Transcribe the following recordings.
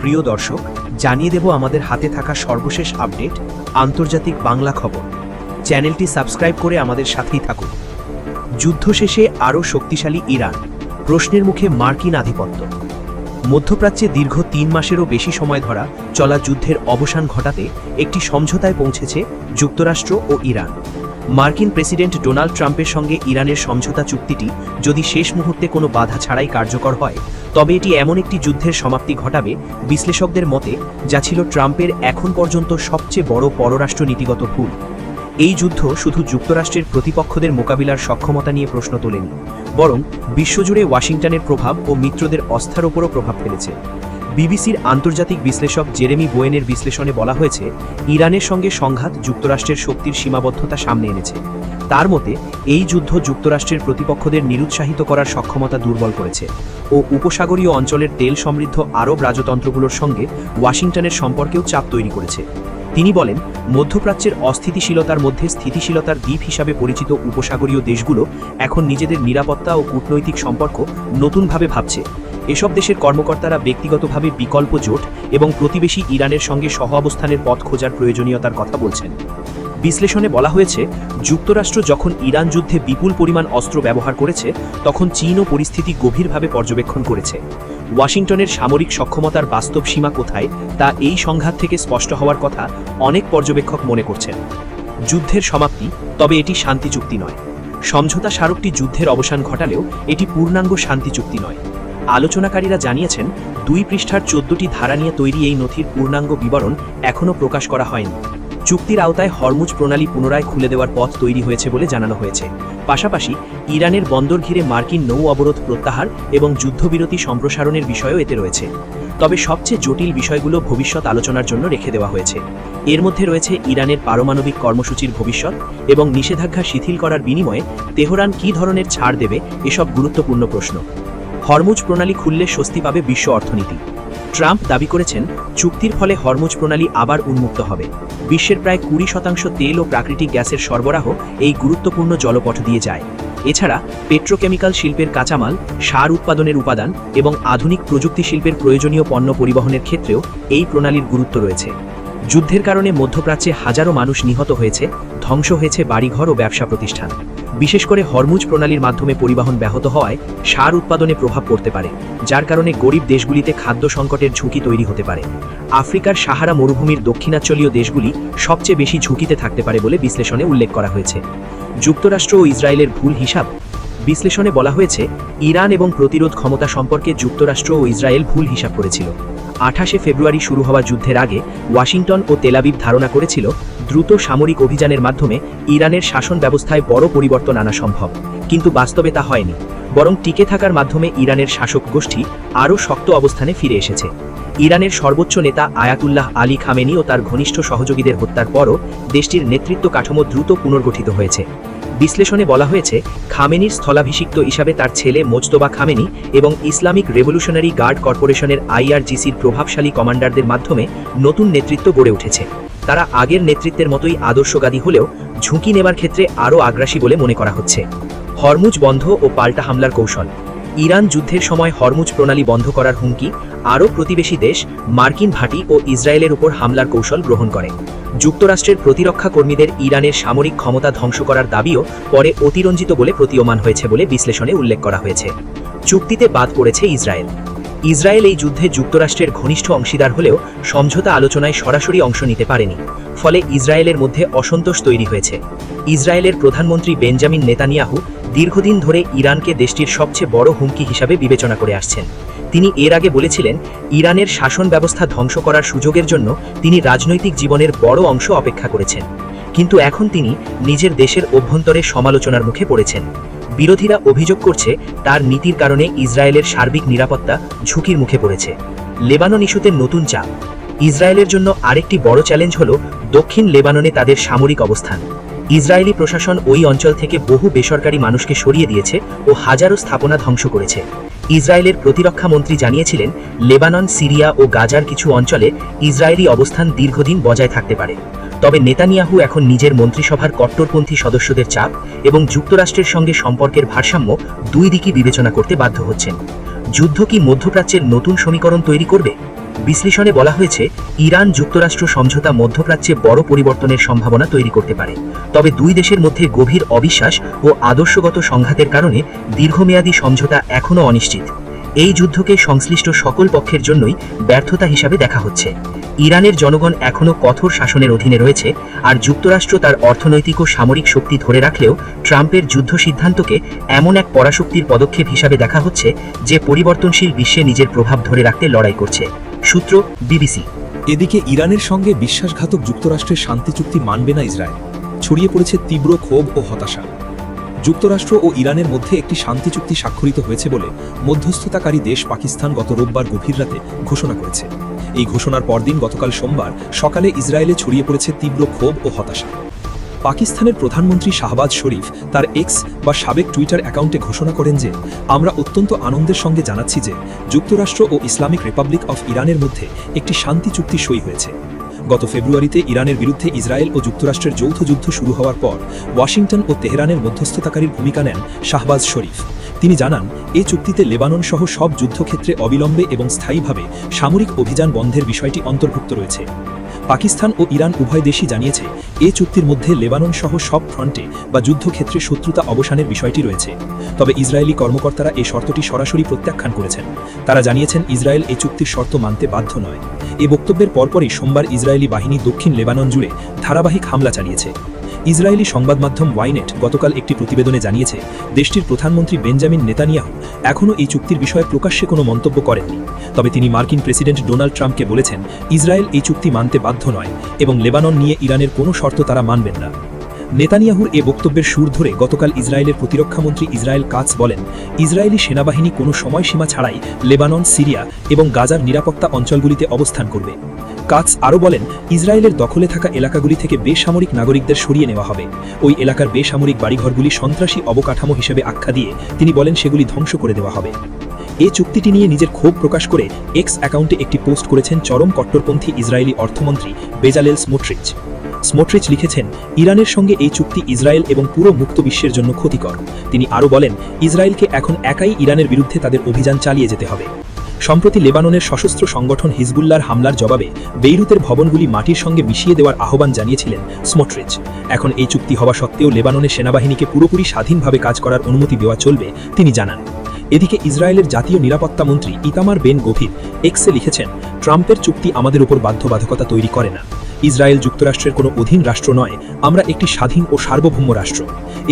প্রিয় দর্শক, জানিয়ে দেব আমাদের হাতে থাকা সর্বশেষ আপডেট, আন্তর্জাতিক বাংলা খবর। চ্যানেলটি সাবস্ক্রাইব করে আমাদের সাথেই থাকুন। যুদ্ধ শেষে আরও শক্তিশালী ইরান, প্রশ্নের মুখে মার্কিন আধিপত্য। মধ্যপ্রাচ্যে দীর্ঘ ৩ মাসেরও বেশি সময় ধরা চলা যুদ্ধের অবসান ঘটাতে একটি সমঝোতায় পৌঁছেছে যুক্তরাষ্ট্র ও ইরান। মার্কিন প্রেসিডেন্ট ডোনাল্ড ট্রাম্পের সঙ্গে ইরানের সমঝোতা চুক্তিটি যদি শেষ মুহূর্তে কোনো বাধা ছাড়াই কার্যকর হয়, তবে এটি এমন একটি যুদ্ধের সমাপ্তি ঘটাবে বিশ্লেষকদের মতে, যা ছিল ট্রাম্পের এখন পর্যন্ত সবচেয়ে বড় পররাষ্ট্রনীতিগত ভুল। এই যুদ্ধ শুধু যুক্তরাষ্ট্রের প্রতিপক্ষদের মোকাবিলার সক্ষমতা নিয়ে প্রশ্ন তোলেনি, বরং বিশ্বজুড়ে ওয়াশিংটনের প্রভাব ও মিত্রদের অস্থার ওপরও প্রভাব ফেলেছে। বিবিসির আন্তর্জাতিক বিশ্লেষক জেরেমি বোয়েনের বিশ্লেষণে বলা হয়েছে, ইরানের সঙ্গে সংঘাত যুক্তরাষ্ট্রের শক্তির সীমাবদ্ধতা সামনে এনেছে। তার মতে, এই যুদ্ধ যুক্তরাষ্ট্রের প্রতিপক্ষদের নিরুৎসাহিত করার সক্ষমতা দুর্বল করেছে ও উপসাগরীয় অঞ্চলের তেল সমৃদ্ধ আরব রাজতন্ত্রগুলোর সঙ্গে ওয়াশিংটনের সম্পর্কেও চাপ তৈরি করেছে। তিনি বলেন, মধ্যপ্রাচ্যের অস্থিতিশীলতার মধ্যে স্থিতিশীলতার দ্বীপ হিসাবে পরিচিত উপসাগরীয় দেশগুলো এখন নিজেদের নিরাপত্তা ও কূটনৈতিক সম্পর্ক নতুনভাবে ভাবছে। এসব দেশের কর্মকর্তারা ব্যক্তিগতভাবে বিকল্প জোট এবং প্রতিবেশী ইরানের সঙ্গে সহ অবস্থানের পথ খোঁজার প্রয়োজনীয়তার কথা বলছেন। বিশ্লেষণে বলা হয়েছে, যুক্তরাষ্ট্র যখন ইরান যুদ্ধে বিপুল পরিমাণ অস্ত্র ব্যবহার করেছে, তখন চীনও পরিস্থিতি গভীরভাবে পর্যবেক্ষণ করেছে। ওয়াশিংটনের সামরিক সক্ষমতার বাস্তব সীমা কোথায় তা এই সংঘাত থেকে স্পষ্ট হওয়ার কথা অনেক পর্যবেক্ষক মনে করছেন। যুদ্ধের সমাপ্তি, তবে এটি শান্তি চুক্তি নয়। সমঝোতা স্মারকটি যুদ্ধের অবসান ঘটালেও এটি পূর্ণাঙ্গ শান্তি চুক্তি নয়। আলোচনাকারীরা জানিয়েছেন, ২ পৃষ্ঠার ১৪টি ধারা নিয়ে তৈরি এই নথির পূর্ণাঙ্গ বিবরণ এখনও প্রকাশ করা হয়নি। চুক্তির আওতায় হরমুজ প্রণালী পুনরায় খুলে দেওয়ার পথ তৈরি হয়েছে বলে জানানো হয়েছে। পাশাপাশি ইরানের বন্দর ঘিরে মার্কিন নৌ অবরোধ প্রত্যাহার এবং যুদ্ধবিরতি সম্প্রসারণের বিষয়ও এতে রয়েছে। তবে সবচেয়ে জটিল বিষয়গুলো ভবিষ্যৎ আলোচনার জন্য রেখে দেওয়া হয়েছে। এর মধ্যে রয়েছে ইরানের পারমাণবিক কর্মসূচির ভবিষ্যৎ এবং নিষেধাজ্ঞা শিথিল করার বিনিময়ে তেহরান কী ধরনের ছাড় দেবে, এসব গুরুত্বপূর্ণ প্রশ্ন। হরমুজ প্রণালী খুললে স্বস্তি পাবে বিশ্ব অর্থনীতি। ট্রাম্প দাবি করেছেন, চুক্তির ফলে হরমুজ প্রণালী আবার উন্মুক্ত হবে। বিশ্বের প্রায় ২০% তেল ও প্রাকৃতিক গ্যাসের সরবরাহ এই গুরুত্বপূর্ণ জলপথ দিয়ে যায়। এছাড়া পেট্রোকেমিক্যাল শিল্পের কাঁচামাল, সার উৎপাদনের উপাদান এবং আধুনিক প্রযুক্তি শিল্পের প্রয়োজনীয় পণ্য পরিবহনের ক্ষেত্রেও এই প্রণালীর গুরুত্ব রয়েছে। যুদ্ধের কারণে মধ্যপ্রাচ্যে হাজারো মানুষ নিহত হয়েছে, ধ্বংস হয়েছে বাড়িঘর ও ব্যবসা প্রতিষ্ঠান। বিশেষ করে হরমুজ প্রণালীর মাধ্যমে পরিবহন ব্যাহত হওয়ায় সার উৎপাদনে প্রভাব পড়তে পারে, যার কারণে গরিব দেশগুলিতে খাদ্য সংকটের ঝুঁকি তৈরি হতে পারে। আফ্রিকার সাহারা মরুভূমির দক্ষিণাঞ্চলীয় দেশগুলি সবচেয়ে বেশি ঝুঁকিতে থাকতে পারে বলে বিশ্লেষণে উল্লেখ করা হয়েছে। যুক্তরাষ্ট্র ও ইসরায়েলের ভুল হিসাব। বিশ্লেষণে বলা হয়েছে, ইরান এবং প্রতিরোধ ক্ষমতা সম্পর্কে যুক্তরাষ্ট্র ও ইসরায়েল ভুল হিসাব করেছিল। ২৮শে ফেব্রুয়ারি শুরু হওয়া যুদ্ধের আগে ওয়াশিংটন ও তেলাবিব ধারণা করেছিল, দ্রুত সামরিক অভিযানের মাধ্যমে ইরানের শাসন ব্যবস্থায় বড় পরিবর্তন আনা সম্ভব, কিন্তু বাস্তবে তা হয়নি। বরং টিকে থাকার মাধ্যমে ইরানের শাসক গোষ্ঠী আরও শক্ত অবস্থানে ফিরে এসেছে। ইরানের সর্বোচ্চ নেতা আয়াতুল্লাহ আলী খামেনি ও তার ঘনিষ্ঠ সহযোগীদের হত্যার পরও দেশটির নেতৃত্ব কাঠামো দ্রুত পুনর্গঠিত হয়েছে। বিশ্লেষণে বলা হয়েছে, খামেনির স্থলাভিষিক্ত হিসাবে তার ছেলে মোজতবা খামেনি এবং ইসলামিক রেভলিউশনারি গার্ড কর্পোরেশনের IRGCর প্রভাবশালী কমান্ডারদের মাধ্যমে নতুন নেতৃত্ব গড়ে উঠেছে। তারা আগের নেতৃত্বের মতোই আদর্শগাদী হলেও ঝুঁকি নেবার ক্ষেত্রে আরও আগ্রাসী বলে মনে করা হচ্ছে। হরমুজ বন্ধ ও পাল্টা হামলার কৌশল। ইরান যুদ্ধের সময় হরমুজ প্রণালী বন্ধ করার হুমকি আরও প্রতিবেশী দেশ মার্কিন ঘাঁটি ও ইসরায়েলের উপর হামলার কৌশল গ্রহণ করে। যুক্তরাষ্ট্রের প্রতিরক্ষা কর্মীদের ইরানের সামরিক ক্ষমতা ধ্বংস করার দাবিও পরে অতিরঞ্জিত বলে প্রতীয়মান হয়েছে বলে বিশ্লেষণে উল্লেখ করা হয়েছে। চুক্তিতে বাদ পড়েছে ইসরায়েল। ইসরায়েল এই যুদ্ধে যুক্তরাষ্ট্রের ঘনিষ্ঠ অংশীদার হলেও সমঝোতা আলোচনায় সরাসরি অংশ নিতে পারেনি, ফলে ইসরায়েলের মধ্যে অসন্তোষ তৈরি হয়েছে। ইসরায়েলের প্রধানমন্ত্রী বেঞ্জামিন নেতানিয়াহু দীর্ঘদিন ধরে ইরানকে দেশটির সবচেয়ে বড় হুমকি হিসাবে বিবেচনা করে আসছেন। তিনি এর আগে বলেছিলেন, ইরানের শাসন ব্যবস্থা ধ্বংস করার সুযোগের জন্য তিনি রাজনৈতিক জীবনের বড় অংশ অপেক্ষা করেছেন। কিন্তু এখন তিনি নিজের দেশের অভ্যন্তরে সমালোচনার মুখে পড়েছেন। বিরোধীরা অভিযোগ করছে, তার নীতির কারণে ইসরায়েলের সার্বিক নিরাপত্তা ঝুঁকির মুখে পড়েছে। লেবানন ইস্যুতে নতুন চাপ। ইসরায়েলের জন্য আরেকটি বড় চ্যালেঞ্জ হল দক্ষিণ লেবাননে তাদের সামরিক অবস্থান। ইসরায়েলি প্রশাসন ওই অঞ্চল থেকে বহু বেসরকারি মানুষকে সরিয়ে দিয়েছে ও হাজারো স্থাপনা ধ্বংস করেছে। ইসরায়েলের প্রতিরক্ষা মন্ত্রী জানিয়েছিলেন, লেবানন, সিরিয়া ও গাজার কিছু অঞ্চলে ইসরায়েলি অবস্থান দীর্ঘদিন বজায় থাকতে পারে। তবে নেতানিয়াহু এখন নিজের মন্ত্রিসভার কট্টরপন্থী সদস্যদের চাপ এবং যুক্তরাষ্ট্রের সঙ্গে সম্পর্কের ভারসাম্য দুই দিকই বিবেচনা করতে বাধ্য হচ্ছেন। যুদ্ধ কি মধ্যপ্রাচ্যের নতুন সমীকরণ তৈরি করবে? বিশ্লেষণে বলা হয়েছে, ইরান যুক্তরাষ্ট্র সমঝোতা মধ্যপ্রাচ্যে বড় পরিবর্তনের সম্ভাবনা তৈরি করতে পারে। তবে দুই দেশের মধ্যে গভীর অবিশ্বাস ও আদর্শগত সংঘাতের কারণে দীর্ঘমেয়াদী সমঝোতা এখনও অনিশ্চিত। এই যুদ্ধকে সংশ্লিষ্ট সকল পক্ষের জন্যই ব্যর্থতা হিসাবে দেখা হচ্ছে। ইরানের জনগণ এখনও কঠোর শাসনের অধীনে রয়েছে, আর যুক্তরাষ্ট্র তার অর্থনৈতিক ও সামরিক শক্তি ধরে রাখলেও ট্রাম্পের যুদ্ধ সিদ্ধান্তকে এমন এক পরাশক্তির পদক্ষেপ হিসাবে দেখা হচ্ছে যে পরিবর্তনশীল বিশ্বে নিজের প্রভাব ধরে রাখতে লড়াই করছে। সূত্র বিবিসি। এদিকে ইরানের সঙ্গে বিশ্বাসঘাতক যুক্তরাষ্ট্রের শান্তি চুক্তি মানবে না ইসরায়েল। ছড়িয়ে পড়েছে তীব্র ক্ষোভ ও হতাশা। যুক্তরাষ্ট্র ও ইরানের মধ্যে একটি শান্তি চুক্তি স্বাক্ষরিত হয়েছে বলে মধ্যস্থতাকারী দেশ পাকিস্তান গত রোববার গভীর রাতে ঘোষণা করেছে। এই ঘোষণার পরদিন গতকাল সোমবার সকালে ইসরায়েলে ছড়িয়ে পড়েছে তীব্র ক্ষোভ ও হতাশা। পাকিস্তানের প্রধানমন্ত্রী শাহবাজ শরীফ তার এক্স বা সাবেক টুইটার অ্যাকাউন্টে ঘোষণা করেন যে, আমরা অত্যন্ত আনন্দের সঙ্গে জানাচ্ছি যে যুক্তরাষ্ট্র ও ইসলামিক রিপাবলিক অফ ইরানের মধ্যে একটি শান্তি চুক্তি সই হয়েছে। গত ফেব্রুয়ারিতে ইরানের বিরুদ্ধে ইসরায়েল ও যুক্তরাষ্ট্রের যৌথ যুদ্ধ শুরু হওয়ার পর ওয়াশিংটন ও তেহরানের মধ্যস্থতাকারীর ভূমিকা নেন শাহবাজ শরীফ। তিনি জানান, এই চুক্তিতে লেবানন সহ সব যুদ্ধক্ষেত্রে অবিলম্বে এবং স্থায়ীভাবে সামরিক অভিযান বন্ধের বিষয়টি অন্তর্ভুক্ত রয়েছে। পাকিস্তান ও ইরান উভয় দেশই জানিয়েছে, এই চুক্তির মধ্যে লেবানন সহ সব ফ্রন্টে বা যুদ্ধক্ষেত্রে শত্রুতা অবসানের বিষয়টি রয়েছে। তবে ইসরায়েলি কর্মকর্তারা এই শর্তটি সরাসরি প্রত্যাখ্যান করেছেন। তারা জানিয়েছেন, ইসরায়েল এই চুক্তির শর্ত মানতে বাধ্য নয়। এই বক্তব্যের পরপরই সোমবার ইসরায়েলি বাহিনী দক্ষিণ লেবানন জুড়ে ধারাবাহিক হামলা চালিয়েছে। ইসরায়েলি সংবাদ মাধ্যম ওয়াইনেট গতকাল একটি প্রতিবেদনে জানিয়েছে, দেশটির প্রধানমন্ত্রী বেঞ্জামিন নেতানিয়াহু এখনও এই চুক্তির বিষয়ে প্রকাশ্যে কোনো মন্তব্য করেননি। তবে তিনি মার্কিন প্রেসিডেন্ট ডোনাল্ড ট্রাম্পকে বলেছেন, ইসরায়েল এই চুক্তি মানতে বাধ্য নয় এবং লেবানন নিয়ে ইরানের কোনো শর্ত তারা মানবেন না। নেতানিয়াহুর এ বক্তব্যের সুর ধরে গতকাল ইসরায়েলের প্রতিরক্ষামন্ত্রী ইসরায়েল কাটস বলেন, ইসরায়েলি সেনাবাহিনী কোনো সময়সীমা ছাড়াই লেবানন, সিরিয়া এবং গাজার নিরাপত্তা অঞ্চলগুলিতে অবস্থান করবে। কাটস আরও বলেন, ইসরায়েলের দখলে থাকা এলাকাগুলি থেকে বেসামরিক নাগরিকদের সরিয়ে নেওয়া হবে। ওই এলাকার বেসামরিক বাড়িঘরগুলি সন্ত্রাসী অবকাঠামো হিসেবে আখ্যা দিয়ে তিনি বলেন, সেগুলি ধ্বংস করে দেওয়া হবে। এই চুক্তিটি নিয়ে নিজের ক্ষোভ প্রকাশ করে এক্স অ্যাকাউন্টে একটি পোস্ট করেছেন চরম কট্টরপন্থী ইসরায়েলি অর্থমন্ত্রী বেজালেল স্মোট্রিচ। স্মোট্রিচ লিখেছেন, ইরানের সঙ্গে এই চুক্তি ইসরায়েল এবং পুরো মুক্ত বিশ্বের জন্য ক্ষতিকর। তিনি আরও বলেন, ইসরায়েলকে এখন একাই ইরানের বিরুদ্ধে তাদের অভিযান চালিয়ে যেতে হবে। সম্প্রতি লেবাননের সশস্ত্র সংগঠন হিজবুল্লাহর হামলার জবাবে বেইরুতের ভবনগুলি মাটির সঙ্গে মিশিয়ে দেওয়ার আহ্বান জানিয়েছিলেন স্মোট্রিচ। এখন এই চুক্তি হওয়া সত্ত্বেও লেবাননের সেনাবাহিনীকে পুরোপুরি স্বাধীনভাবে কাজ করার অনুমতি দেওয়া চলবে, তিনি জানান। এদিকে ইসরায়েলের জাতীয় নিরাপত্তা মন্ত্রী ইতামার বেন গভির এক্সে লিখেছেন, ট্রাম্পের চুক্তি আমাদের উপর বাধ্যবাধকতা তৈরি করে না। ইসরায়েল যুক্তরাষ্ট্রের কোনো অধীন রাষ্ট্র নয়, আমরা একটি স্বাধীন ও সার্বভৌম রাষ্ট্র।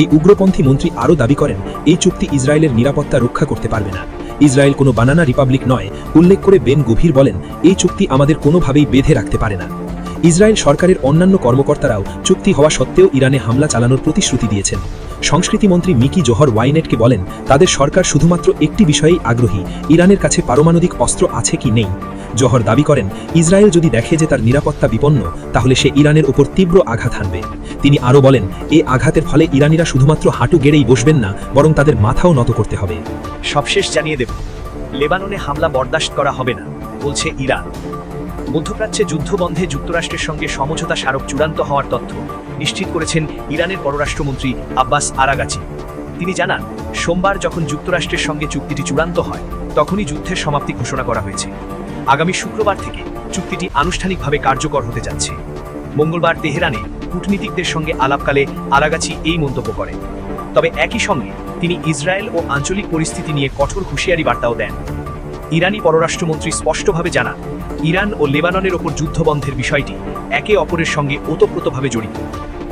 এই উগ্রপন্থী মন্ত্রী আরও দাবি করেন, এই চুক্তি ইসরায়েলের নিরাপত্তা রক্ষা করতে পারবে না। ইসরায়েল কোনো বানানা রিপাবলিক নয়। উল্লেখ করে বেন গভীর বলেন, এই চুক্তি আমাদের কোনোভাবেই বেঁধে রাখতে পারে না। ইসরায়েল সরকারের অন্যান্য কর্মকর্তারাও চুক্তি হওয়া সত্ত্বেও ইরানে হামলা চালানোর প্রতিশ্রুতি দিয়েছেন। সংস্কৃতিমন্ত্রী মিকি জোহর ওয়াইনেটকে বলেন, তাদের সরকার শুধুমাত্র একটি বিষয়েই আগ্রহী, ইরানের কাছে পারমাণবিক অস্ত্র আছে কি নেই। জোহর দাবি করেন, ইসরায়েল যদি দেখে যে তার নিরাপত্তা বিপন্ন, তাহলে সে ইরানের উপর তীব্র আঘাত হানবে। তিনি আরও বলেন, এই আঘাতের ফলে ইরানিরা শুধুমাত্র হাঁটু গেড়েই বসবেন না, বরং তাদের মাথাও নত করতে হবে। সবশেষ জানিয়ে দেব, লেবাননে হামলা বরদাস্ত করা হবে না, বলছে ইরান। মধ্যপ্রাচ্যে যুদ্ধ বন্ধে যুক্তরাষ্ট্রের সঙ্গে সমঝোতা স্মারক চূড়ান্ত হওয়ার তথ্য নিশ্চিত করেছেন ইরানের পররাষ্ট্রমন্ত্রী আব্বাস আরাগাচি। তিনি জানান, সোমবার যখন যুক্তরাষ্ট্রের সঙ্গে চুক্তিটি চূড়ান্ত হয়, তখনই যুদ্ধের সমাপ্তি ঘোষণা করা হয়েছে। আগামী শুক্রবার থেকে চুক্তিটি আনুষ্ঠানিকভাবে কার্যকর হতে যাচ্ছে। মঙ্গলবার তেহরানে কূটনীতিকদের সঙ্গে আলাপকালে আরাগাচি এই মন্তব্য করেন। তবে একই সঙ্গে তিনি ইসরায়েল ও আঞ্চলিক পরিস্থিতি নিয়ে কঠোর হুঁশিয়ারি বার্তাও দেন। ইরানি পররাষ্ট্রমন্ত্রী স্পষ্টভাবে জানান, ইরান ও লেবাননের ওপর যুদ্ধবন্ধের বিষয়টি একে অপরের সঙ্গে ওতপ্রোতভাবে জড়িত।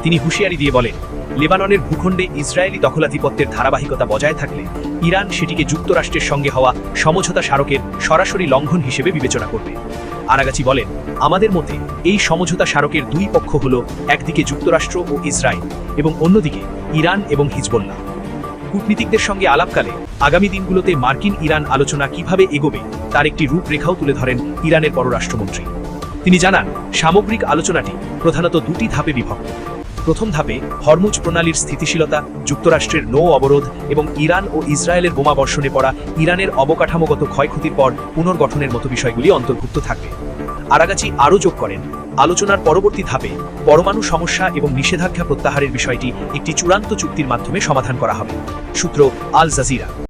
তিনি হুঁশিয়ারি দিয়ে বলেন, লেবাননের ভূখণ্ডে ইসরায়েলি দখলাধিপত্যের ধারাবাহিকতা বজায় থাকলে ইরান সেটিকে যুক্তরাষ্ট্রের সঙ্গে হওয়া সমঝোতা স্মারকের সরাসরি লঙ্ঘন হিসেবে বিবেচনা করবে। আরাগাচি বলেন, আমাদের মতে এই সমঝোতা স্মারকের দুই পক্ষ হল একদিকে যুক্তরাষ্ট্র ও ইসরায়েল এবং অন্যদিকে ইরান এবং হিজবুল্লাহ। কূটনীতিকদের সঙ্গে আলাপকালে আগামী দিনগুলোতে মার্কিন ইরান আলোচনা কিভাবে এগোবে তার একটি রূপরেখাও তুলে ধরেন ইরানের পররাষ্ট্রমন্ত্রী। তিনি জানান, সামগ্রিক আলোচনাটি প্রধানত দুটি ধাপে বিভক্ত। প্রথম ধাপে হরমুজ প্রণালীর স্থিতিশীলতা, যুক্তরাষ্ট্রের নৌ অবরোধ এবং ইরান ও ইসরায়েলের বোমা বর্ষণে পড়া ইরানের অবকাঠামোগত ক্ষয়ক্ষতির পর পুনর্গঠনের মতো বিষয়গুলি অন্তর্ভুক্ত থাকবে। আরাগাচি আরও যোগ করেন, আলোচনার পরবর্তী ধাপে পরমাণু সমস্যা এবং নিষেধাজ্ঞা প্রত্যাহারের বিষয়টি একটি চূড়ান্ত চুক্তির মাধ্যমে সমাধান করা হবে। সূত্র আল জাজিরা।